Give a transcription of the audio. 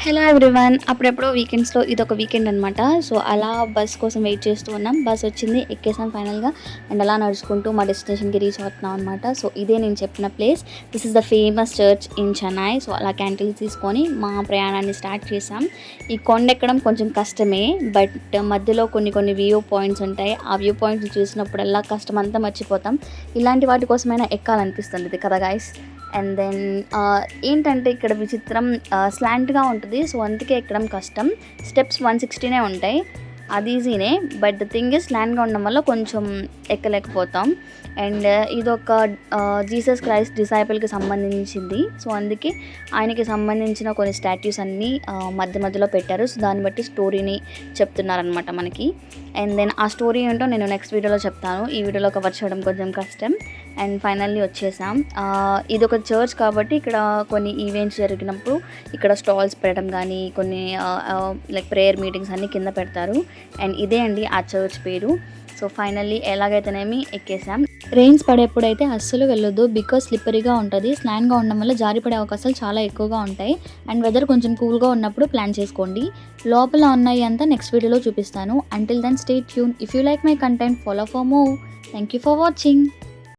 Hello everyone. అప్పుడెప్పుడో వీకెండ్స్‌లో ఇదొక వీకెండ్ అనమాట. సో, అలా బస్ కోసం వెయిట్ చేస్తూ ఉన్నాం. బస్ వచ్చింది, ఎక్కేసాం ఫైనల్‌గా. అండ్ అలా నడుచుకుంటూ మా డెస్టినేషన్‌కి రీచ్ అవుతున్నాం అనమాట. సో, ఇదే నేను చెప్పిన place. This is the famous church in Chennai. So, అలా క్యాంటీన్ తీసుకొని మా ప్రయాణాన్ని స్టార్ట్ చేసాం. ఈ కొండ ఎక్కడం కొంచెం కష్టమే. బట్ మధ్యలో కొన్ని కొన్ని వ్యూ పాయింట్స్ ఉంటాయి. ఆ వ్యూ పాయింట్స్ చూసినప్పుడల్లా కష్టమంతా మర్చిపోతాం. ఇలాంటి వాటి కోసమైనా ఎక్కాలనిపిస్తుంది ఇది కదా గైస్. అండ్ దెన్ ఏంటంటే ఇక్కడ విచిత్రం, స్లాంట్గా ఉంటుంది. సో అందుకే ఎక్కడం కష్టం. స్టెప్స్ 160 ఉంటాయి, అది ఈజీనే. బట్ ద థింగ్ ఇస్ స్లాంట్గా ఉండడం వల్ల కొంచెం ఎక్కలేకపోతాం. అండ్ ఇదొక జీసస్ క్రైస్ట్ డిసైపుల్కి సంబంధించింది. సో అందుకే ఆయనకి సంబంధించిన కొన్ని స్టాట్యూస్ అన్నీ మధ్య మధ్యలో పెట్టారు. సో దాన్ని బట్టి స్టోరీని చెప్తున్నారనమాట మనకి. అండ్ దెన్ ఆ స్టోరీ ఏంటో నేను నెక్స్ట్ వీడియోలో చెప్తాను. ఈ వీడియోలో కవర్ చేయడం కొంచెం కష్టం. అండ్ ఫైనల్లీ వచ్చేసాం. ఇది ఒక చర్చ్ కాబట్టి ఇక్కడ కొన్ని ఈవెంట్స్ జరిగినప్పుడు ఇక్కడ స్టాల్స్ పెట్టడం కానీ, కొన్ని లైక్ ప్రేయర్ మీటింగ్స్ అన్నీ కింద పెడతారు. అండ్ ఇదే అండి ఆ చర్చ్ పేరు. సో ఫైనల్లీ ఎలాగైతేనేమి ఎక్కేసాం. రెయిన్స్ పడేప్పుడైతే అస్సలు వెళ్ళొద్దు, బికాస్ స్లిప్పరీగా ఉంటుంది. స్లాన్గా ఉండడం వల్ల జారిపడే అవకాశాలు చాలా ఎక్కువగా ఉంటాయి. అండ్ వెదర్ కొంచెం కూల్గా ఉన్నప్పుడు ప్లాన్ చేసుకోండి. లోపల ఉన్నాయి అంతా నెక్స్ట్ వీడియోలో చూపిస్తాను. Until then stay tune. If you like my content, follow for more. Thank you for watching.